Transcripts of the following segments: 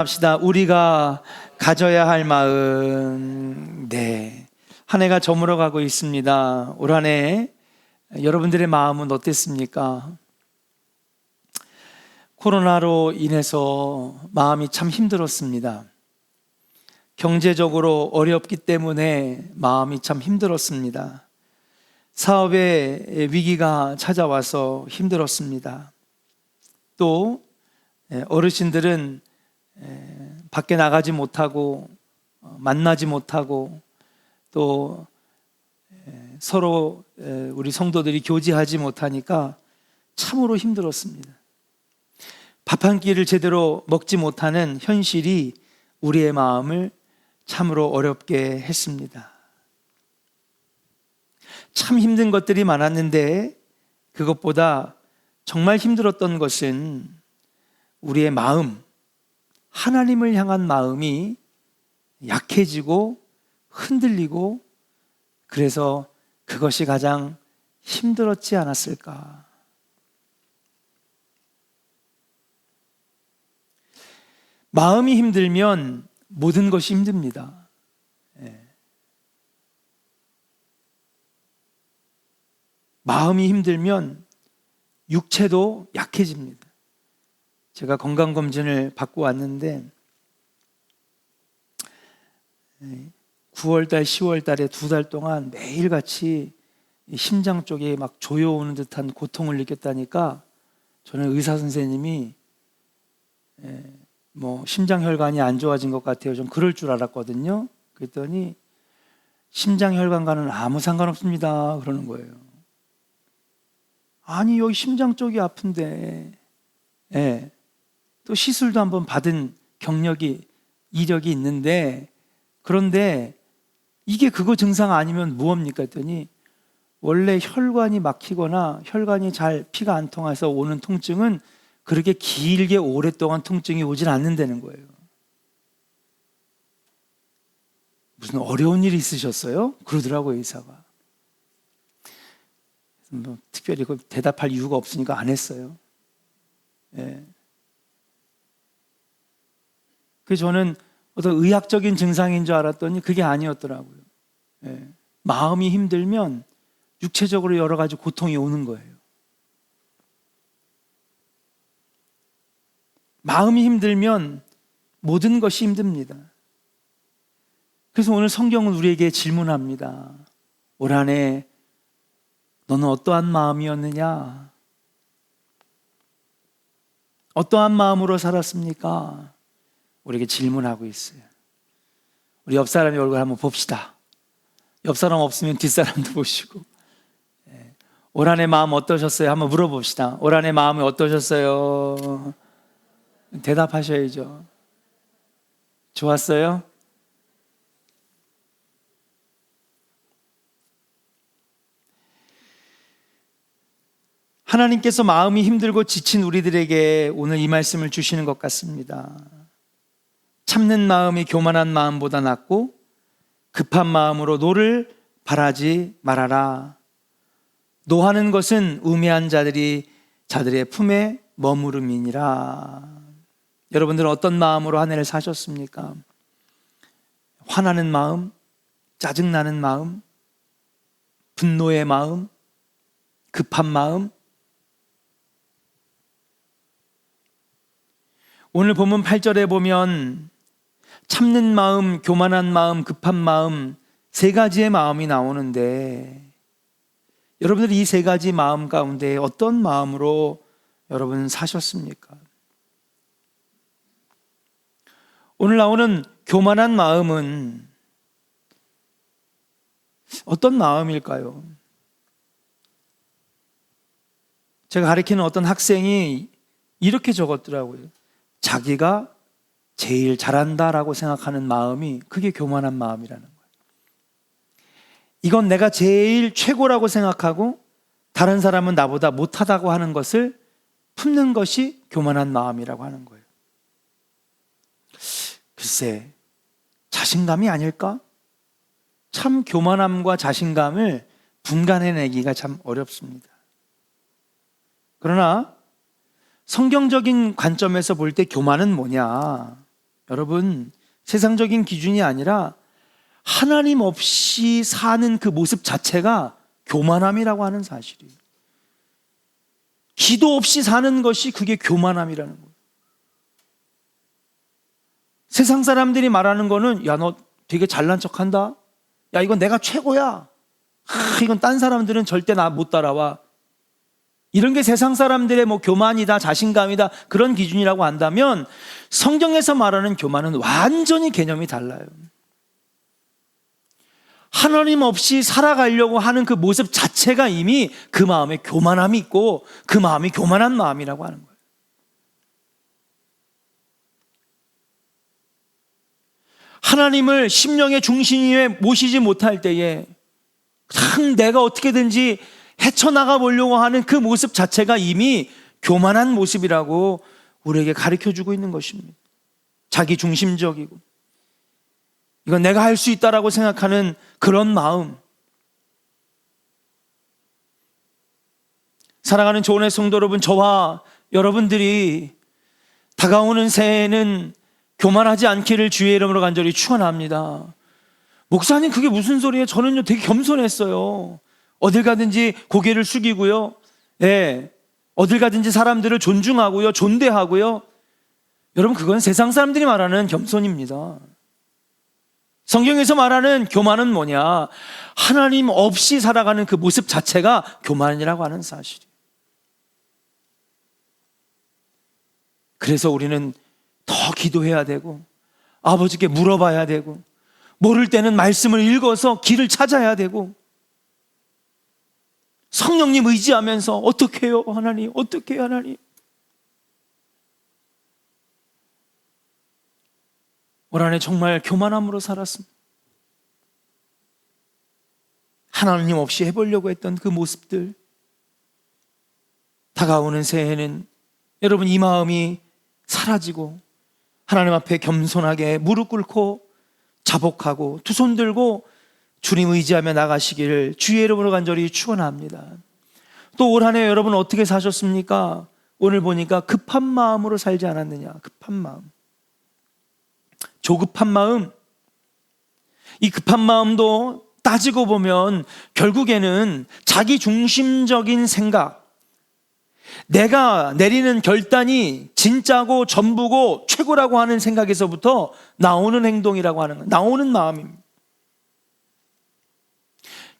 합시다. 우리가 가져야 할 마음. 네. 한 해가 저물어 가고 있습니다. 올 한 해 여러분들의 마음은 어땠습니까? 코로나로 인해서 마음이 참 힘들었습니다. 경제적으로 어렵기 때문에 마음이 참 힘들었습니다. 사업에 위기가 찾아와서 힘들었습니다. 또 어르신들은 밖에 나가지 못하고 만나지 못하고 또 서로 우리 성도들이 교제하지 못하니까 참으로 힘들었습니다. 밥 한 끼를 제대로 먹지 못하는 현실이 우리의 마음을 참으로 어렵게 했습니다. 참 힘든 것들이 많았는데 그것보다 정말 힘들었던 것은 우리의 마음, 하나님을 향한 마음이 약해지고 흔들리고 그래서 그것이 가장 힘들었지 않았을까. 마음이 힘들면 모든 것이 힘듭니다. 마음이 힘들면 육체도 약해집니다. 제가 건강검진을 받고 왔는데 9월달, 10월달에 2달 동안 매일같이 심장 쪽에 막 조여오는 듯한 고통을 느꼈다니까 저는 의사 선생님이 심장혈관이 안 좋아진 것 같아요. 좀 그럴 줄 알았거든요. 그랬더니 심장혈관과는 아무 상관없습니다 그러는 거예요. 아니 여기 심장 쪽이 아픈데 또 시술도 한번 받은 경력이 이력이 있는데 그런데 이게 그거 증상 아니면 뭐합니까 했더니 원래 혈관이 막히거나 혈관이 잘 피가 안 통해서 오는 통증은 그렇게 길게 오랫동안 통증이 오질 않는다는 거예요. 무슨 어려운 일이 있으셨어요? 그러더라고요 의사가. 특별히 대답할 이유가 없으니까 안 했어요. 그래서 저는 어떤 의학적인 증상인 줄 알았더니 그게 아니었더라고요. 마음이 힘들면 육체적으로 여러 가지 고통이 오는 거예요. 마음이 힘들면 모든 것이 힘듭니다. 그래서 오늘 성경은 우리에게 질문합니다. 올 한 해 너는 어떠한 마음이었느냐? 어떠한 마음으로 살았습니까? 우리에게 질문하고 있어요. 우리 옆 사람의 얼굴 한번 봅시다. 옆 사람 없으면 뒷사람도 보시고. 올 한 해 마음 어떠셨어요? 한번 물어봅시다. 올 한 해 마음이 어떠셨어요? 대답하셔야죠. 좋았어요? 하나님께서 마음이 힘들고 지친 우리들에게 오늘 이 말씀을 주시는 것 같습니다. 참는 마음이 교만한 마음보다 낫고 급한 마음으로 노를 바라지 말아라. 노하는 것은 우매한 자들의 품에 머무름이니라. 여러분들은 어떤 마음으로 한 해를 사셨습니까? 화나는 마음, 짜증나는 마음, 분노의 마음, 급한 마음. 오늘 본문 8절에 보면 참는 마음, 교만한 마음, 급한 마음 세 가지의 마음이 나오는데 여러분들이 이 세 가지 마음 가운데 어떤 마음으로 여러분 사셨습니까? 오늘 나오는 교만한 마음은 어떤 마음일까요? 제가 가르치는 어떤 학생이 이렇게 적었더라고요. 자기가 제일 잘한다라고 생각하는 마음이 그게 교만한 마음이라는 거예요. 이건 내가 제일 최고라고 생각하고 다른 사람은 나보다 못하다고 하는 것을 품는 것이 교만한 마음이라고 하는 거예요. 글쎄, 자신감이 아닐까? 참 교만함과 자신감을 분간해내기가 참 어렵습니다. 그러나 성경적인 관점에서 볼 때 교만은 뭐냐? 여러분, 세상적인 기준이 아니라 하나님 없이 사는 그 모습 자체가 교만함이라고 하는 사실이에요. 기도 없이 사는 것이 그게 교만함이라는 거예요. 세상 사람들이 말하는 거는 야, 너 되게 잘난 척한다. 야, 이건 내가 최고야. 이건 딴 사람들은 절대 나 못 따라와. 이런 게 세상 사람들의 뭐 교만이다, 자신감이다 그런 기준이라고 한다면 성경에서 말하는 교만은 완전히 개념이 달라요. 하나님 없이 살아가려고 하는 그 모습 자체가 이미 그 마음에 교만함이 있고 그 마음이 교만한 마음이라고 하는 거예요. 하나님을 심령의 중심 위에 모시지 못할 때에 참 내가 어떻게든지 헤쳐나가 보려고 하는 그 모습 자체가 이미 교만한 모습이라고 우리에게 가르쳐주고 있는 것입니다. 자기 중심적이고 이건 내가 할 수 있다라고 생각하는 그런 마음. 사랑하는 조은의 성도 여러분, 저와 여러분들이 다가오는 새해에는 교만하지 않기를 주의 이름으로 간절히 축원합니다. 목사님 그게 무슨 소리예요? 저는요 되게 겸손했어요. 어딜 가든지 고개를 숙이고요. 예, 어딜 가든지 사람들을 존중하고요, 존대하고요. 여러분 그건 세상 사람들이 말하는 겸손입니다. 성경에서 말하는 교만은 뭐냐? 하나님 없이 살아가는 그 모습 자체가 교만이라고 하는 사실이에요. 그래서 우리는 더 기도해야 되고 아버지께 물어봐야 되고 모를 때는 말씀을 읽어서 길을 찾아야 되고 성령님 의지하면서 어떻게 해요 하나님, 어떻게 해요 하나님. 올 한해 정말 교만함으로 살았습니다. 하나님 없이 해보려고 했던 그 모습들, 다가오는 새해에는 여러분 이 마음이 사라지고 하나님 앞에 겸손하게 무릎 꿇고 자복하고 두 손 들고 주님 의지하며 나가시기를 주의 이름으로 간절히 축원합니다. 또 올 한해 여러분 어떻게 사셨습니까? 오늘 보니까 급한 마음으로 살지 않았느냐. 급한 마음, 조급한 마음. 이 급한 마음도 따지고 보면 결국에는 자기 중심적인 생각, 내가 내리는 결단이 진짜고 전부고 최고라고 하는 생각에서부터 나오는 행동이라고 하는 거예요. 나오는 마음입니다.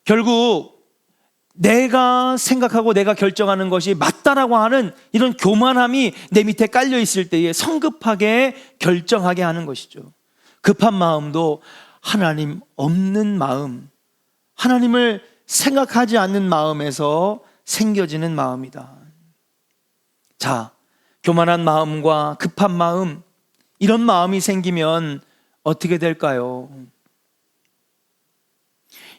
결국 내가 생각하고 내가 결정하는 것이 맞다라고 하는 이런 교만함이 내 밑에 깔려 있을 때에 성급하게 결정하게 하는 것이죠. 급한 마음도 하나님 없는 마음, 하나님을 생각하지 않는 마음에서 생겨지는 마음이다. 자, 교만한 마음과 급한 마음, 이런 마음이 생기면 어떻게 될까요?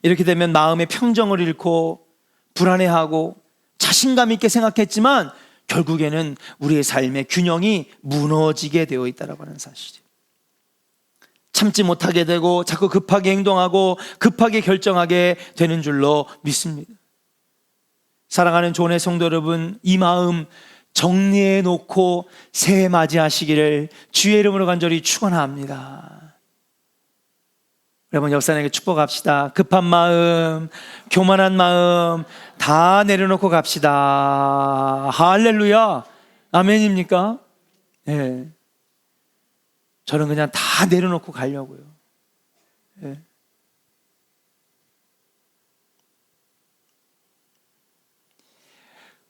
이렇게 되면 마음의 평정을 잃고 불안해하고 자신감 있게 생각했지만 결국에는 우리의 삶의 균형이 무너지게 되어 있다고 하는 사실이에요. 참지 못하게 되고 자꾸 급하게 행동하고 급하게 결정하게 되는 줄로 믿습니다. 사랑하는 조은의 성도 여러분, 이 마음 정리해 놓고 새해 맞이하시기를 주의 이름으로 간절히 축원합니다. 여러분 역사에게 축복합시다. 급한 마음, 교만한 마음 다 내려놓고 갑시다. 할렐루야. 아멘입니까? 네. 저는 그냥 다 내려놓고 가려고요. 네.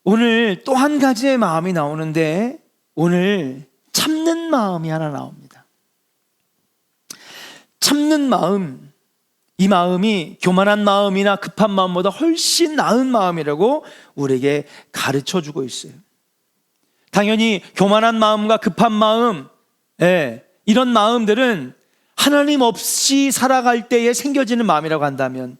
오늘 또 한 가지의 마음이 나오는데 오늘 참는 마음이 하나 나옵니다. 참는 마음, 이 마음이 교만한 마음이나 급한 마음보다 훨씬 나은 마음이라고 우리에게 가르쳐주고 있어요. 당연히 교만한 마음과 급한 마음, 이런 마음들은 하나님 없이 살아갈 때에 생겨지는 마음이라고 한다면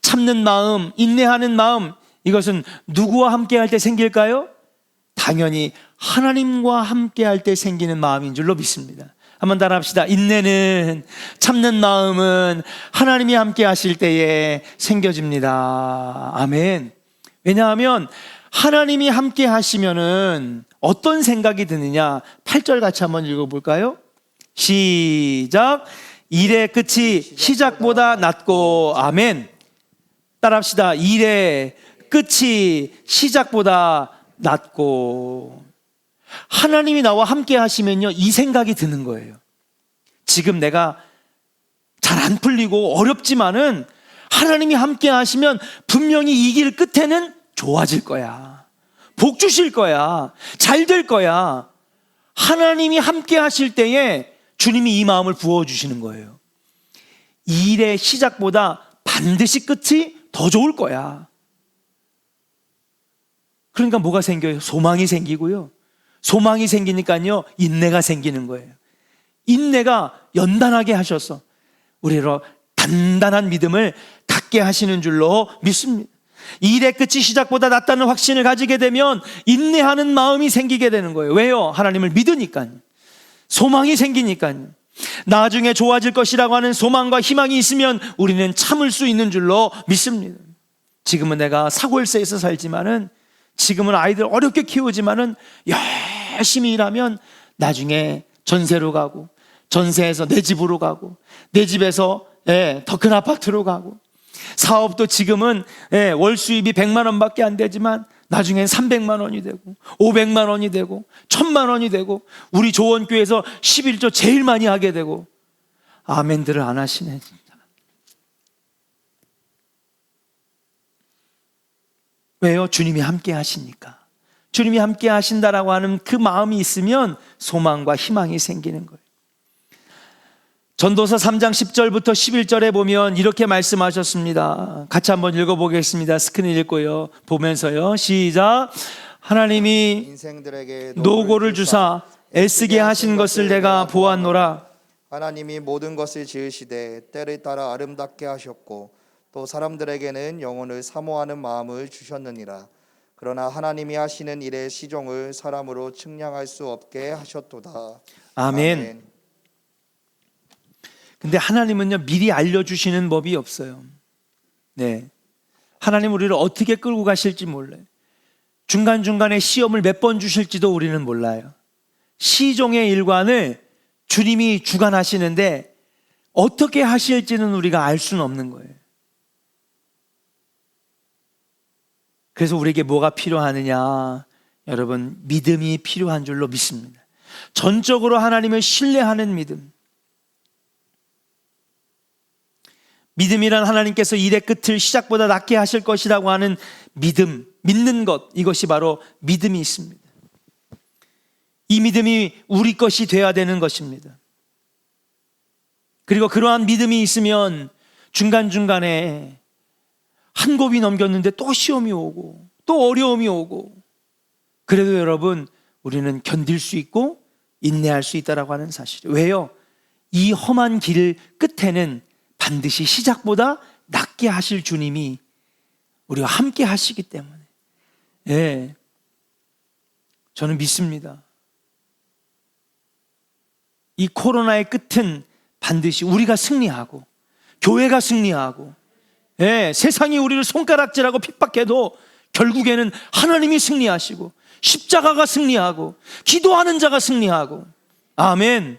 참는 마음, 인내하는 마음, 이것은 누구와 함께 할 때 생길까요? 당연히 하나님과 함께 할 때 생기는 마음인 줄로 믿습니다. 한번 따라합시다. 인내는, 참는 마음은 하나님이 함께 하실 때에 생겨집니다. 아멘. 왜냐하면 하나님이 함께 하시면은 어떤 생각이 드느냐? 8절 같이 한번 읽어볼까요? 시작. 일의 끝이 시작보다 낫고. 아멘. 따라합시다. 일의 끝이 시작보다 낫고. 하나님이 나와 함께 하시면요, 이 생각이 드는 거예요. 지금 내가 잘 안 풀리고 어렵지만은 하나님이 함께 하시면 분명히 이 길 끝에는 좋아질 거야. 복 주실 거야. 잘 될 거야. 하나님이 함께 하실 때에 주님이 이 마음을 부어주시는 거예요. 이 일의 시작보다 반드시 끝이 더 좋을 거야. 그러니까 뭐가 생겨요? 소망이 생기고요. 소망이 생기니까요, 인내가 생기는 거예요. 인내가 연단하게 하셔서 우리로 단단한 믿음을 갖게 하시는 줄로 믿습니다. 이 일의 끝이 시작보다 낫다는 확신을 가지게 되면 인내하는 마음이 생기게 되는 거예요. 왜요? 하나님을 믿으니까요. 소망이 생기니까요. 나중에 좋아질 것이라고 하는 소망과 희망이 있으면 우리는 참을 수 있는 줄로 믿습니다. 지금은 내가 사골세에서 살지만은, 지금은 아이들 어렵게 키우지만은 열심히 일하면 나중에 전세로 가고, 전세에서 내 집으로 가고, 내 집에서 더 큰 아파트로 가고, 사업도 지금은 월 수입이 100만 원밖에 안 되지만 나중엔 300만 원이 되고 500만 원이 되고 1000만 원이 되고, 우리 조원교회에서 11조 제일 많이 하게 되고. 아멘들을 안 하시네 진짜. 왜요? 주님이 함께 하시니까. 주님이 함께 하신다라고 하는 그 마음이 있으면 소망과 희망이 생기는 거예요. 전도서 3장 10절부터 11절에 보면 이렇게 말씀하셨습니다. 같이 한번 읽어보겠습니다. 스크린 읽고요, 보면서요. 시작. 하나님이 인생들에게 노고를 주사 애쓰게 하신 것을 내가 보았노라. 하나님이 모든 것을 지으시되 때를 따라 아름답게 하셨고 또 사람들에게는 영혼을 사모하는 마음을 주셨느니라. 그러나 하나님이 하시는 일의 시종을 사람으로 측량할 수 없게 하셨도다. 아멘. 근데 하나님은요, 미리 알려주시는 법이 없어요. 네, 하나님 우리를 어떻게 끌고 가실지 몰라요. 중간중간에 시험을 몇 번 주실지도 우리는 몰라요. 시종의 일관을 주님이 주관하시는데 어떻게 하실지는 우리가 알 수는 없는 거예요. 그래서 우리에게 뭐가 필요하느냐? 여러분, 믿음이 필요한 줄로 믿습니다. 전적으로 하나님을 신뢰하는 믿음. 믿음이란 하나님께서 일의 끝을 시작보다 낫게 하실 것이라고 하는 믿음, 믿는 것, 이것이 바로 믿음이 있습니다. 이 믿음이 우리 것이 되어야 되는 것입니다. 그리고 그러한 믿음이 있으면 중간중간에 한 곱이 넘겼는데 또 시험이 오고 또 어려움이 오고, 그래도 여러분 우리는 견딜 수 있고 인내할 수 있다라고 하는 사실. 왜요? 이 험한 길 끝에는 반드시 시작보다 낫게 하실 주님이 우리와 함께 하시기 때문에, 예, 저는 믿습니다. 이 코로나의 끝은 반드시 우리가 승리하고 교회가 승리하고, 예, 세상이 우리를 손가락질하고 핍박해도 결국에는 하나님이 승리하시고 십자가가 승리하고 기도하는 자가 승리하고. 아멘.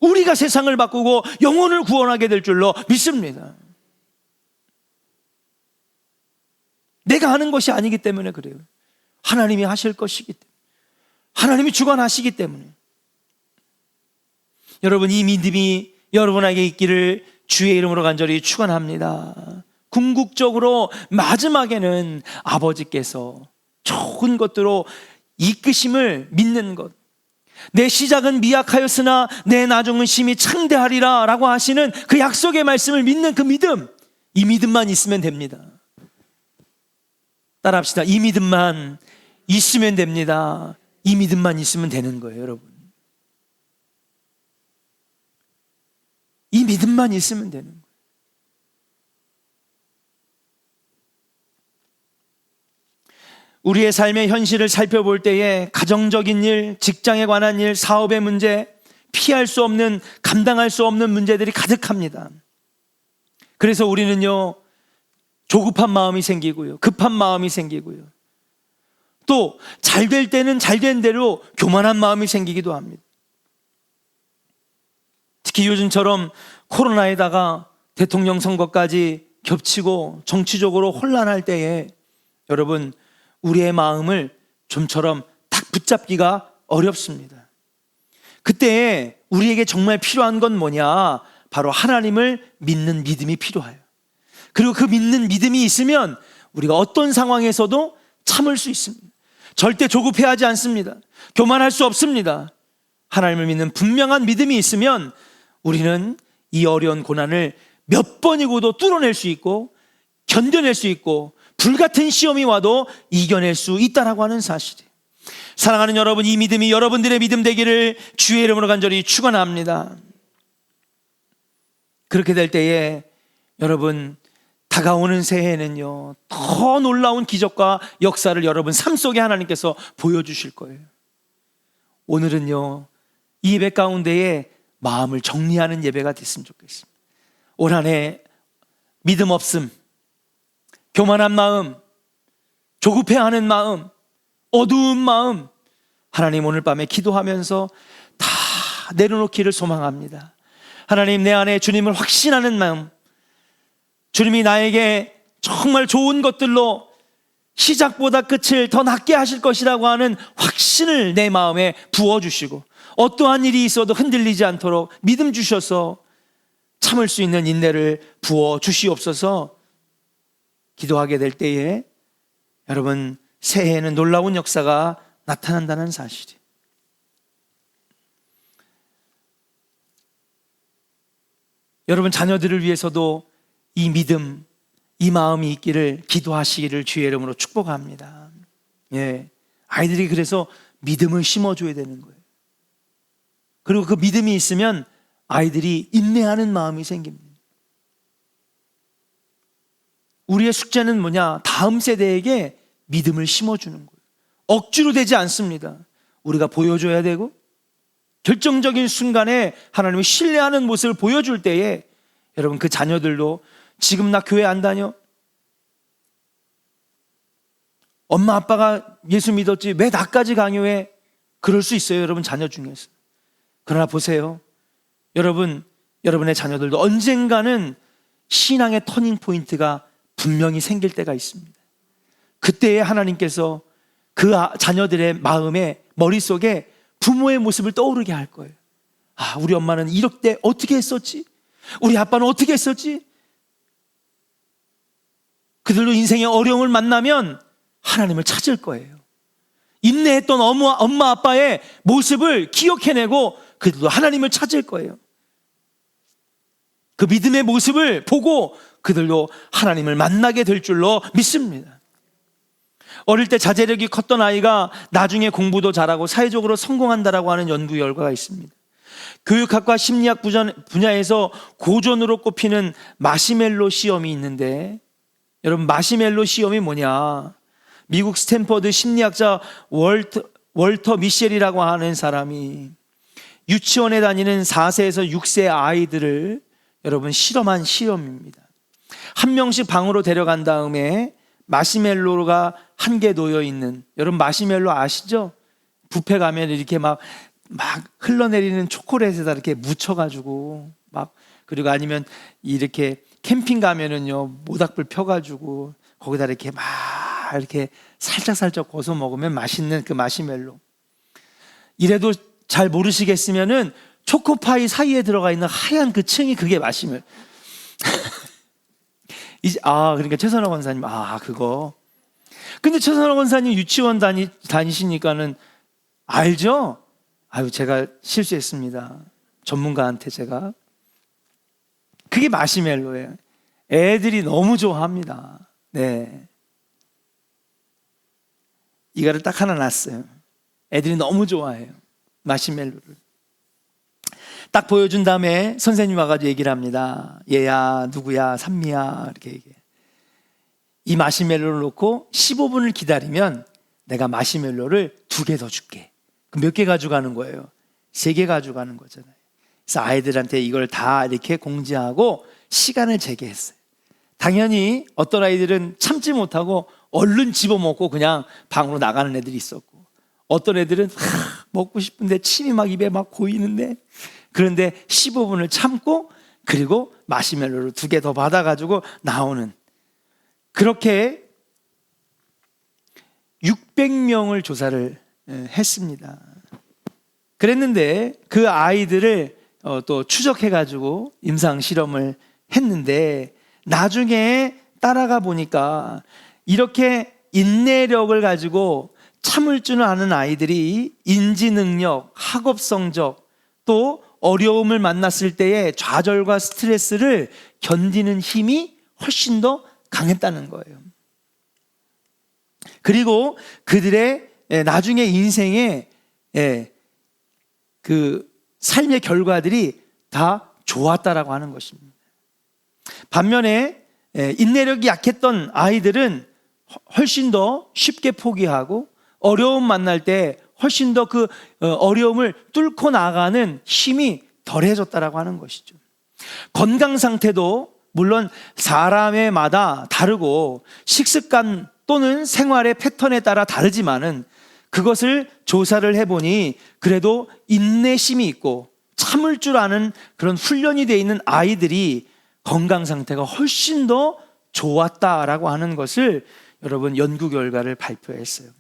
우리가 세상을 바꾸고 영혼을 구원하게 될 줄로 믿습니다. 내가 하는 것이 아니기 때문에 그래요. 하나님이 하실 것이기 때문에, 하나님이 주관하시기 때문에. 여러분, 이 믿음이 여러분에게 있기를 주의 이름으로 간절히 축원합니다. 궁극적으로 마지막에는 아버지께서 좋은 것들로 이끄심을 믿는 것, 내 시작은 미약하였으나 내 나중은 심히 창대하리라 라고 하시는 그 약속의 말씀을 믿는 그 믿음, 이 믿음만 있으면 됩니다. 따라합시다. 이 믿음만 있으면 됩니다. 이 믿음만 있으면 되는 거예요, 여러분. 이 믿음만 있으면 되는 거예요. 우리의 삶의 현실을 살펴볼 때에 가정적인 일, 직장에 관한 일, 사업의 문제, 피할 수 없는, 감당할 수 없는 문제들이 가득합니다. 그래서 우리는요, 조급한 마음이 생기고요, 급한 마음이 생기고요, 또 잘 될 때는 잘 된 대로 교만한 마음이 생기기도 합니다. 특히 요즘처럼 코로나에다가 대통령 선거까지 겹치고 정치적으로 혼란할 때에 여러분, 우리의 마음을 좀처럼 딱 붙잡기가 어렵습니다. 그때에 우리에게 정말 필요한 건 뭐냐? 바로 하나님을 믿는 믿음이 필요해요. 그리고 그 믿는 믿음이 있으면 우리가 어떤 상황에서도 참을 수 있습니다. 절대 조급해하지 않습니다. 교만할 수 없습니다. 하나님을 믿는 분명한 믿음이 있으면 우리는 이 어려운 고난을 몇 번이고도 뚫어낼 수 있고 견뎌낼 수 있고 불같은 시험이 와도 이겨낼 수 있다라고 하는 사실이에요. 사랑하는 여러분, 이 믿음이 여러분들의 믿음 되기를 주의 이름으로 간절히 축원합니다. 그렇게 될 때에 여러분, 다가오는 새해에는요, 더 놀라운 기적과 역사를 여러분 삶 속에 하나님께서 보여주실 거예요. 오늘은요, 이 예배 가운데에 마음을 정리하는 예배가 됐으면 좋겠습니다. 올 한 해 믿음 없음, 교만한 마음, 조급해하는 마음, 어두운 마음, 하나님 오늘 밤에 기도하면서 다 내려놓기를 소망합니다. 하나님, 내 안에 주님을 확신하는 마음, 주님이 나에게 정말 좋은 것들로 시작보다 끝을 더 낫게 하실 것이라고 하는 확신을 내 마음에 부어주시고, 어떠한 일이 있어도 흔들리지 않도록 믿음 주셔서 참을 수 있는 인내를 부어주시옵소서. 기도하게 될 때에 여러분, 새해에는 놀라운 역사가 나타난다는 사실이, 여러분 자녀들을 위해서도 이 믿음, 이 마음이 있기를 기도하시기를 주의 이름으로 축복합니다. 예, 아이들이 그래서 믿음을 심어줘야 되는 거예요. 그리고 그 믿음이 있으면 아이들이 인내하는 마음이 생깁니다. 우리의 숙제는 뭐냐? 다음 세대에게 믿음을 심어주는 거예요. 억지로 되지 않습니다. 우리가 보여줘야 되고, 결정적인 순간에 하나님을 신뢰하는 모습을 보여줄 때에 여러분, 그 자녀들도 지금 나 교회 안 다녀? 엄마 아빠가 예수 믿었지 왜 나까지 강요해? 그럴 수 있어요, 여러분 자녀 중에서. 그러나 보세요, 여러분, 여러분의 자녀들도 언젠가는 신앙의 터닝 포인트가 분명히 생길 때가 있습니다. 그때에 하나님께서 그 자녀들의 마음에, 머릿속에 부모의 모습을 떠오르게 할 거예요. 아, 우리 엄마는 이럴 때 어떻게 했었지? 우리 아빠는 어떻게 했었지? 그들도 인생의 어려움을 만나면 하나님을 찾을 거예요. 인내했던 엄마 아빠의 모습을 기억해내고 그들도 하나님을 찾을 거예요. 그 믿음의 모습을 보고 그들도 하나님을 만나게 될 줄로 믿습니다. 어릴 때 자제력이 컸던 아이가 나중에 공부도 잘하고 사회적으로 성공한다라고 하는 연구 결과가 있습니다. 교육학과 심리학 분야에서 고전으로 꼽히는 마시멜로 시험이 있는데, 여러분, 마시멜로 시험이 뭐냐? 미국 스탠퍼드 심리학자 월터 미셸이라고 하는 사람이 유치원에 다니는 4세에서 6세 아이들을 여러분 실험한 시험입니다. 한 명씩 방으로 데려간 다음에 마시멜로가 한 개 놓여 있는, 여러분 마시멜로 아시죠? 뷔페 가면 이렇게 막 흘러내리는 초콜릿에다 이렇게 묻혀가지고 그리고 아니면 이렇게 캠핑 가면은요, 모닥불 펴가지고 거기다 이렇게 이렇게 살짝 거서 먹으면 맛있는 그 마시멜로. 이래도 잘 모르시겠으면은 초코파이 사이에 들어가 있는 하얀 그 층이 그게 마시멜로. 그러니까 최선호 권사님, 그거. 근데 최선호 권사님 유치원 다니시니까는 알죠? 제가 실수했습니다. 전문가한테 제가. 그게 마시멜로예요. 애들이 너무 좋아합니다. 네. 이거를 딱 하나 놨어요. 애들이 너무 좋아해요, 마시멜로를. 딱 보여준 다음에 선생님 와가지고 얘기를 합니다. 얘야, 누구야, 산미야, 이렇게 얘기해. 이 마시멜로를 놓고 15분을 기다리면 내가 마시멜로를 2개 더 줄게. 그럼 몇 개 가져가는 거예요? 3개 가져가는 거잖아요. 그래서 아이들한테 이걸 다 이렇게 공지하고 시간을 재개했어요. 당연히 어떤 아이들은 참지 못하고 얼른 집어먹고 그냥 방으로 나가는 애들이 있었고, 어떤 애들은 먹고 싶은데 침이 막 입에 막 고이는데 그런데 15분을 참고 그리고 마시멜로를 2개 더 받아가지고 나오는, 그렇게 600명을 조사를 했습니다. 그랬는데 그 아이들을 또 추적해가지고 임상 실험을 했는데 나중에 따라가 보니까 이렇게 인내력을 가지고 참을 줄 아는 아이들이 인지 능력, 학업 성적, 또 어려움을 만났을 때의 좌절과 스트레스를 견디는 힘이 훨씬 더 강했다는 거예요. 그리고 그들의 나중에 인생의 그 삶의 결과들이 다 좋았다라고 하는 것입니다. 반면에 인내력이 약했던 아이들은 훨씬 더 쉽게 포기하고 어려움 만날 때 훨씬 더 그 어려움을 뚫고 나가는 힘이 덜해졌다라고 하는 것이죠. 건강 상태도 물론 사람마다 다르고 식습관 또는 생활의 패턴에 따라 다르지만은 그것을 조사를 해보니 그래도 인내심이 있고 참을 줄 아는 그런 훈련이 되어 있는 아이들이 건강 상태가 훨씬 더 좋았다라고 하는 것을 여러분 연구 결과를 발표했어요.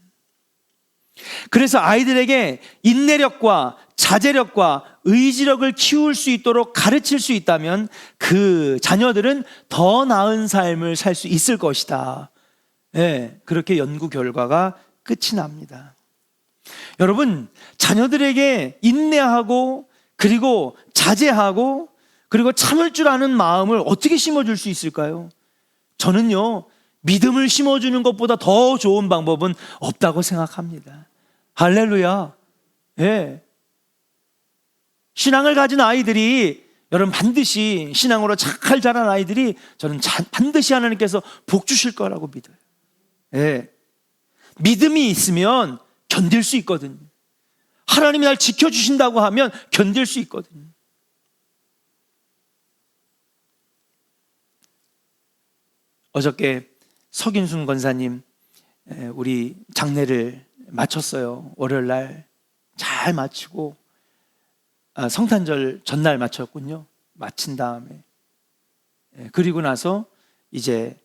그래서 아이들에게 인내력과 자제력과 의지력을 키울 수 있도록 가르칠 수 있다면 그 자녀들은 더 나은 삶을 살 수 있을 것이다. 그렇게 연구 결과가 끝이 납니다. 여러분, 자녀들에게 인내하고 그리고 자제하고 그리고 참을 줄 아는 마음을 어떻게 심어줄 수 있을까요? 저는요, 믿음을 심어주는 것보다 더 좋은 방법은 없다고 생각합니다. 할렐루야. 신앙을 가진 아이들이, 여러분 반드시 신앙으로 잘 자란 아이들이 저는 반드시 하나님께서 복 주실 거라고 믿어요. 믿음이 있으면 견딜 수 있거든요. 하나님이 날 지켜주신다고 하면 견딜 수 있거든요. 어저께 석인순 권사님 우리 장례를 마쳤어요. 월요일 날 잘 마치고 성탄절 전날 마쳤군요. 마친 다음에 그리고 나서 이제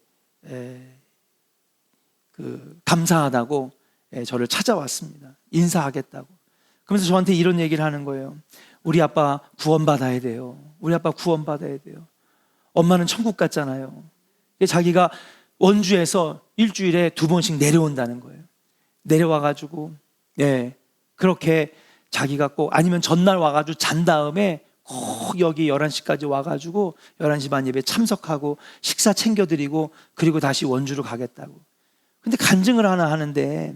감사하다고 저를 찾아왔습니다. 인사하겠다고. 그러면서 저한테 이런 얘기를 하는 거예요. 우리 아빠 구원받아야 돼요. 우리 아빠 구원받아야 돼요. 엄마는 천국 갔잖아요. 자기가 원주에서 일주일에 2번씩 내려온다는 거예요. 내려와가지고 그렇게 자기가 꼭, 아니면 전날 와가지고 잔 다음에 꼭 여기 11시까지 와가지고 11시 반 예배 참석하고 식사 챙겨드리고 그리고 다시 원주로 가겠다고. 근데 간증을 하나 하는데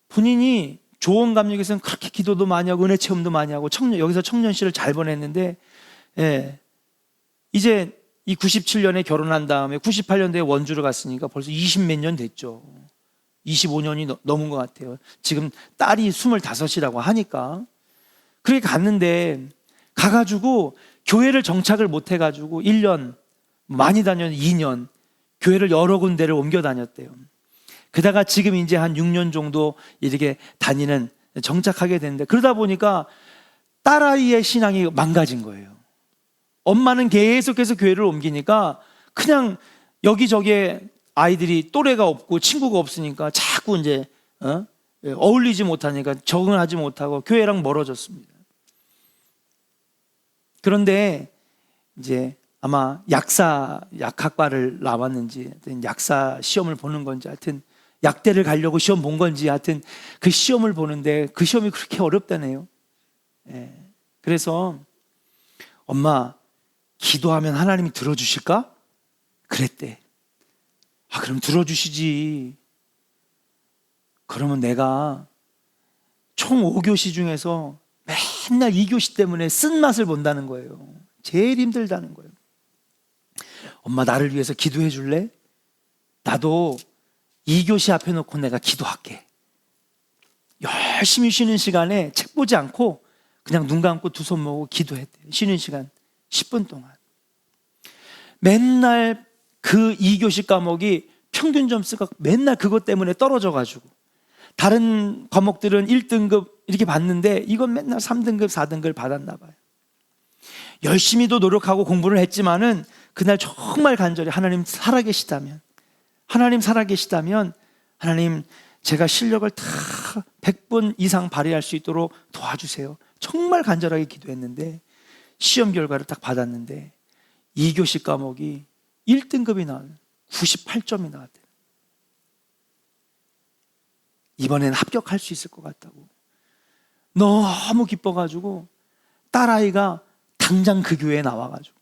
본인이 조언 감리교에서는 그렇게 기도도 많이 하고 은혜 체험도 많이 하고 여기서 청년시를 잘 보냈는데 이제 이 97년에 결혼한 다음에 98년도에 원주를 갔으니까 벌써 20몇 년 됐죠. 25년이 넘은 것 같아요. 지금 딸이 25이라고 하니까. 그렇게 갔는데 가가지고 교회를 정착을 못 해가지고 1년, 많이 다녔는데 2년 교회를 여러 군데를 옮겨 다녔대요. 그러다가 지금 이제 한 6년 정도 이렇게 다니는, 정착하게 됐는데 그러다 보니까 딸아이의 신앙이 망가진 거예요. 엄마는 계속해서 교회를 옮기니까 그냥 여기저기에 아이들이 또래가 없고 친구가 없으니까 자꾸 이제 어울리지 못하니까 적응하지 못하고 교회랑 멀어졌습니다. 그런데 이제 아마 약학과를 나왔는지 약사 시험을 보는 건지 하여튼 약대를 가려고 시험 본 건지 하여튼 그 시험을 보는데 그 시험이 그렇게 어렵다네요. 그래서 엄마 기도하면 하나님이 들어주실까? 그랬대. 그럼 들어주시지. 그러면 내가 총 5교시 중에서 맨날 2교시 때문에 쓴맛을 본다는 거예요. 제일 힘들다는 거예요. 엄마 나를 위해서 기도해 줄래? 나도 2교시 앞에 놓고 내가 기도할게. 열심히 쉬는 시간에 책 보지 않고 그냥 눈 감고 두 손 모으고 기도했대요. 쉬는 시간 10분 동안. 맨날 그 2교시 과목이 평균 점수가 맨날 그것 때문에 떨어져가지고 다른 과목들은 1등급 이렇게 받는데 이건 맨날 3등급, 4등급을 받았나 봐요. 열심히도 노력하고 공부를 했지만은 그날 정말 간절히 하나님 살아계시다면, 하나님 제가 실력을 다 100번 이상 발휘할 수 있도록 도와주세요. 정말 간절하게 기도했는데 시험 결과를 딱 받았는데 2교시 과목이 1등급이 나와요. 98점이 나왔대요. 이번엔 합격할 수 있을 것 같다고. 너무 기뻐가지고 딸아이가 당장 그 교회에 나와가지고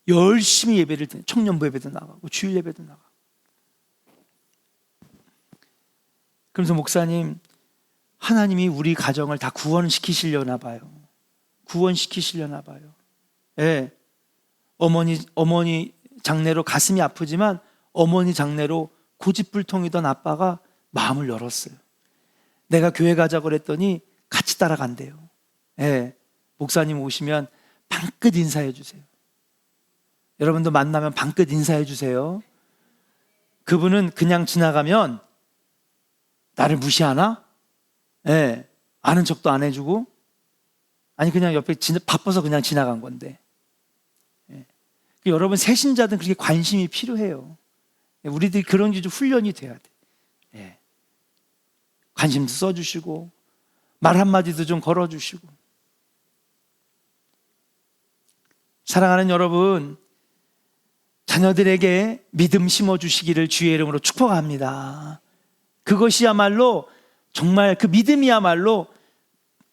열심히 예배를 드는, 청년부 예배도 나가고 주일 예배도 나가고. 그러면서 목사님, 하나님이 우리 가정을 다 구원시키시려나 봐요. 예. 어머니 장례로 가슴이 아프지만 어머니 장례로 고집불통이던 아빠가 마음을 열었어요. 내가 교회 가자고 그랬더니 같이 따라간대요. 예. 목사님 오시면 방긋 인사해 주세요. 여러분도 만나면 방긋 인사해 주세요. 그분은 그냥 지나가면 나를 무시하나? 예. 아는 척도 안 해주고, 아니 그냥 옆에 바빠서 그냥 지나간 건데. 예. 여러분 새신자들은 그렇게 관심이 필요해요. 우리들이 그런 게 좀 훈련이 돼야 돼. 예. 관심도 써주시고 말 한마디도 좀 걸어주시고. 사랑하는 여러분, 자녀들에게 믿음 심어주시기를 주의 이름으로 축복합니다. 그것이야말로 정말 그 믿음이야말로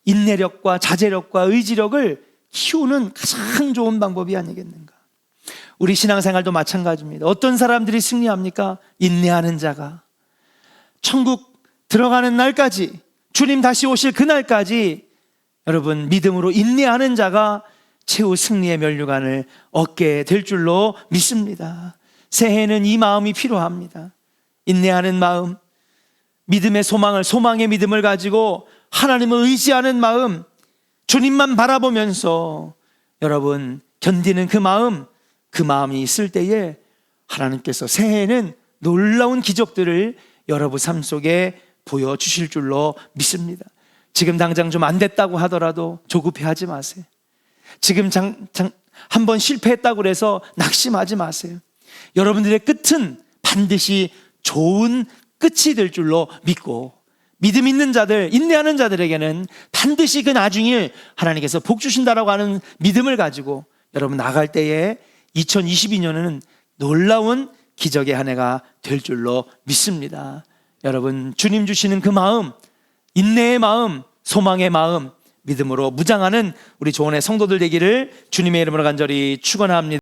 인내력과 자제력과 의지력을 키우는 가장 좋은 방법이 아니겠는가. 우리 신앙생활도 마찬가지입니다. 어떤 사람들이 승리합니까? 인내하는 자가. 천국 들어가는 날까지, 주님 다시 오실 그날까지 여러분 믿음으로 인내하는 자가 최후 승리의 면류관을 얻게 될 줄로 믿습니다. 새해에는 이 마음이 필요합니다. 인내하는 마음, 믿음의 소망의 믿음을 가지고 하나님을 의지하는 마음, 주님만 바라보면서 여러분 견디는 그 마음이 있을 때에 하나님께서 새해에는 놀라운 기적들을 여러분 삶 속에 보여주실 줄로 믿습니다. 지금 당장 좀 안 됐다고 하더라도 조급해하지 마세요. 지금 한번 실패했다고 해서 낙심하지 마세요. 여러분들의 끝은 반드시 좋은 끝이 될 줄로 믿고, 믿음 있는 자들, 인내하는 자들에게는 반드시 그 나중에 하나님께서 복 주신다라고 하는 믿음을 가지고 여러분 나갈 때에 2022년은 놀라운 기적의 한 해가 될 줄로 믿습니다. 여러분 주님 주시는 그 마음, 인내의 마음, 소망의 마음, 믿음으로 무장하는 우리 조원의 성도들 되기를 주님의 이름으로 간절히 축원합니다.